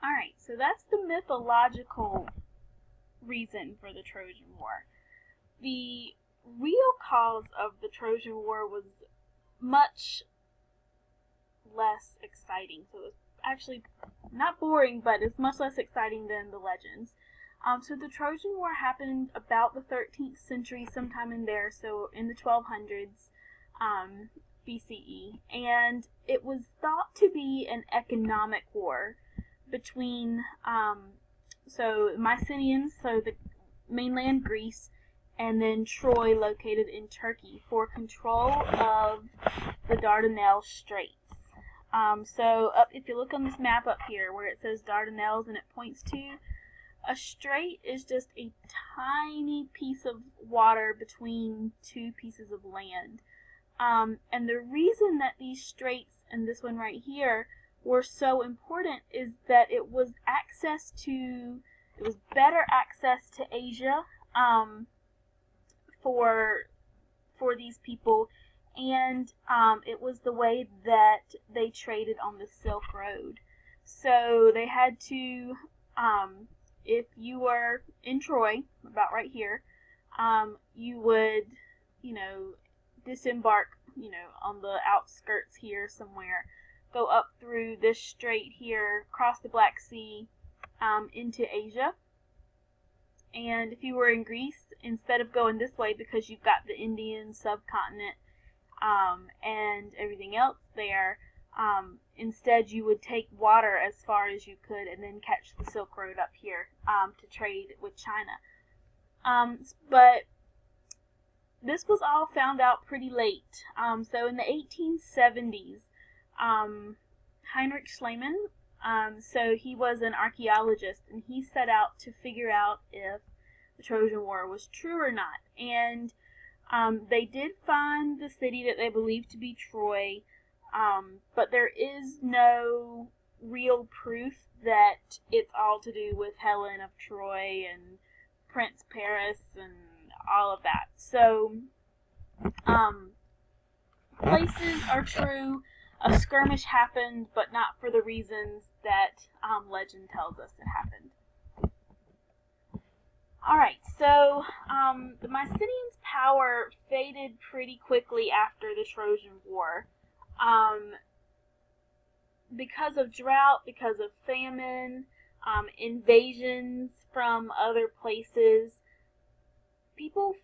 Alright, so that's the mythological reason for the Trojan War. The real cause of the Trojan War was much less exciting. So it's actually not boring, but it's much less exciting than the legends. So the Trojan War happened about the 13th century, sometime in there, so in the 1200s BCE, and it was thought to be an economic war between Mycenaeans, so the mainland Greece, and then Troy, located in Turkey, for control of the Dardanelles Straits. If you look on this map up here where it says Dardanelles and it points to, a strait is just a tiny piece of water between two pieces of land. And the reason that these straits, and this one right here, were so important is that it was better access to Asia for these people, and it was the way that they traded on the Silk Road. So they had to, if you were in Troy, about right here, you would, disembark, on the outskirts here somewhere, go up through this strait here, cross the Black Sea, into Asia. And if you were in Greece, instead of going this way, because you've got the Indian subcontinent and everything else there, instead you would take water as far as you could and then catch the Silk Road up here to trade with China. But this was all found out pretty late. So in the 1870s, Heinrich Schliemann, so he was an archaeologist, and he set out to figure out if the Trojan War was true or not. And they did find the city that they believed to be Troy, but there is no real proof that it's all to do with Helen of Troy and Prince Paris and all of that. So, places are true. A skirmish happened, but not for the reasons that legend tells us it happened. Alright, so the Mycenaeans' power faded pretty quickly after the Trojan War. Because of drought, because of famine, invasions from other places, people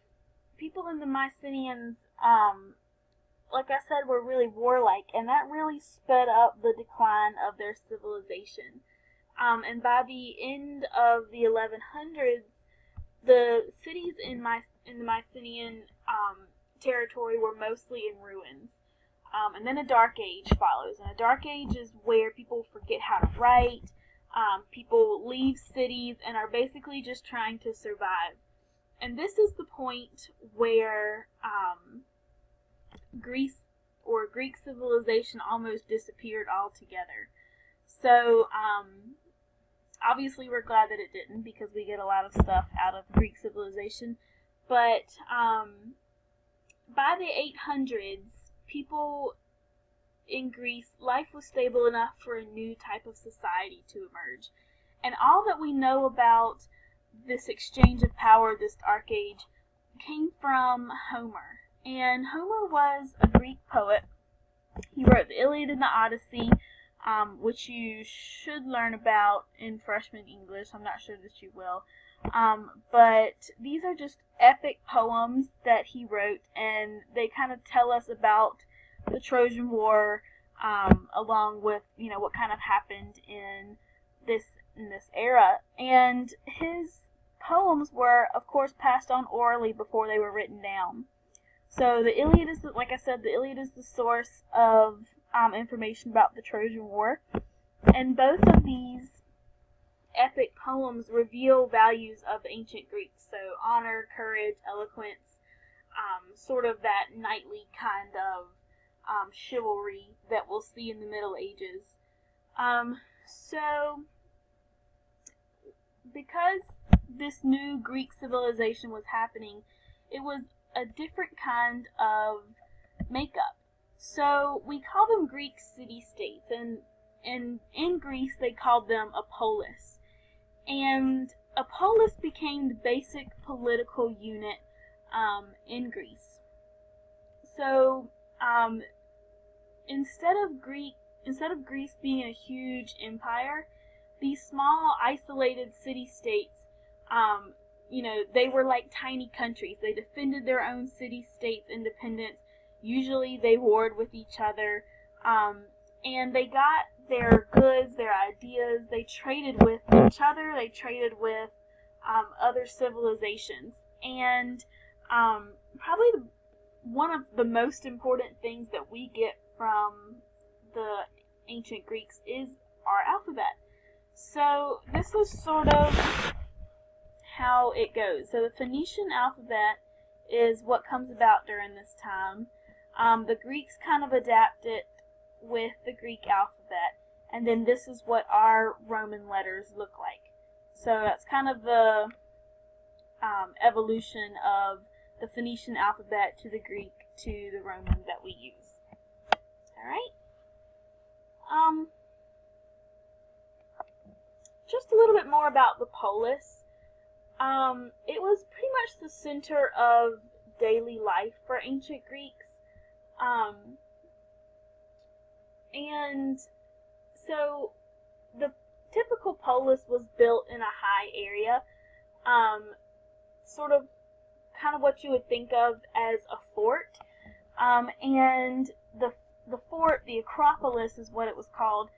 in the Mycenaeans, like I said, were really warlike, and that really sped up the decline of their civilization. And by the end of the 1100s, the cities in the Mycenaean territory were mostly in ruins. And then a Dark Age follows. And a Dark Age is where people forget how to write, people leave cities and are basically just trying to survive. And this is the point where Greek civilization almost disappeared altogether. So, obviously we're glad that it didn't, because we get a lot of stuff out of Greek civilization. But by the 800s, people in Greece, life was stable enough for a new type of society to emerge. And all that we know about this exchange of power, this Dark Age, came from Homer. And Homer was a Greek poet. He wrote the Iliad and the Odyssey, which you should learn about in freshman English. I'm not sure that you will. But these are just epic poems that he wrote, and they kind of tell us about the Trojan War, along with, what kind of happened in this era. And his poems were, of course, passed on orally before they were written down. So the Iliad is, like I said, the Iliad is the source of information about the Trojan War. And both of these epic poems reveal values of ancient Greeks. So honor, courage, eloquence, sort of that knightly kind of chivalry that we'll see in the Middle Ages. So because this new Greek civilization was happening, it was a different kind of makeup. So we call them Greek city-states, and and in Greece they called them a polis. And a polis became the basic political unit in Greece. So instead of Greece being a huge empire, these small isolated city-states, they were like tiny countries. They defended their own city-states' independence. Usually they warred with each other, and they got their goods, their ideas. They traded with each other. They traded with other civilizations. And probably one of the most important things that we get from the ancient Greeks is our alphabet. So this is sort of how it goes. So the Phoenician alphabet is what comes about during this time. The Greeks kind of adapt it with the Greek alphabet, and then this is what our Roman letters look like. So that's kind of the evolution of the Phoenician alphabet to the Greek to the Roman that we use. Alright? Just a little bit more about the polis. It was pretty much the center of daily life for ancient Greeks. And so the typical polis was built in a high area, sort of kind of what you would think of as a fort. And the fort, the Acropolis is what it was called,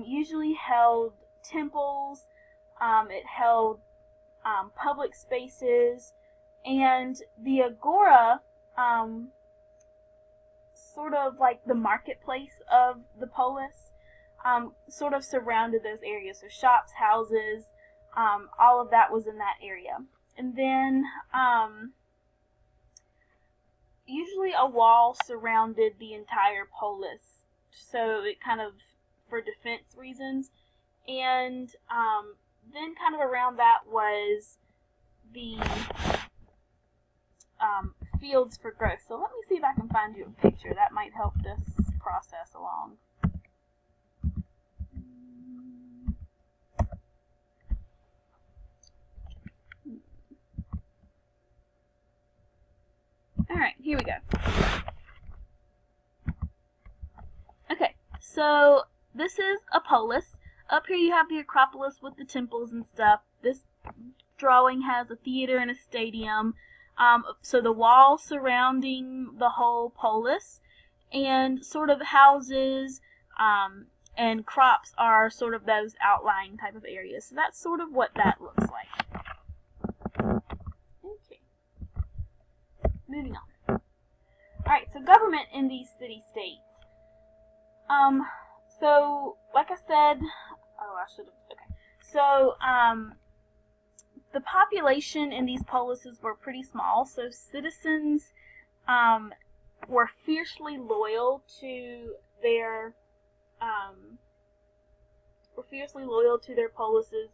usually held temples, it held public spaces, and the agora, sort of like the marketplace of the polis, sort of surrounded those areas. So shops, houses, all of that was in that area. And then usually a wall surrounded the entire polis, so it kind of for defense reasons. And then kind of around that was the fields for growth. So let me see if I can find you a picture. That might help this process along. Alright, here we go. Okay, so this is a polis. Up here you have the Acropolis with the temples and stuff. This drawing has a theater and a stadium. So the wall surrounding the whole polis, and sort of houses and crops are sort of those outlying type of areas. So that's sort of what that looks like. Okay. Moving on. Alright, so government in these city-states. So, like I said, So, the population in these polises were pretty small, so citizens were fiercely loyal to their polises,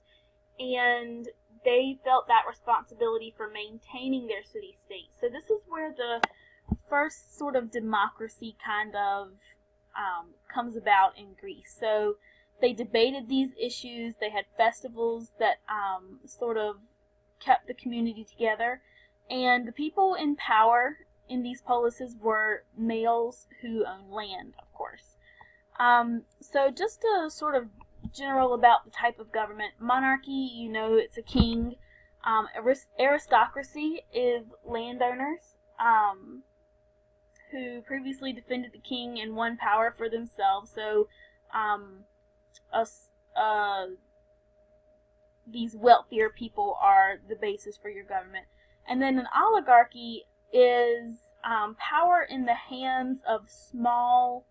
and they felt that responsibility for maintaining their city-state. So this is where the first sort of democracy kind of comes about in Greece. So they debated these issues. They had festivals that sort of kept the community together. And the people in power in these polises were males who owned land, of course. So just a sort of general about the type of government. Monarchy, it's a king. Aristocracy is landowners who previously defended the king and won power for themselves. So these wealthier people are the basis for your government. And then an oligarchy is power in the hands of small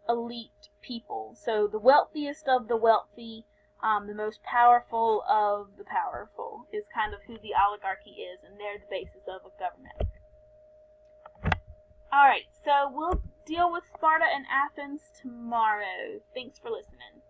elite people. So the wealthiest of the wealthy, the most powerful of the powerful is kind of who the oligarchy is, and they're the basis of a government. Alright, so we'll deal with Sparta and Athens tomorrow. Thanks for listening.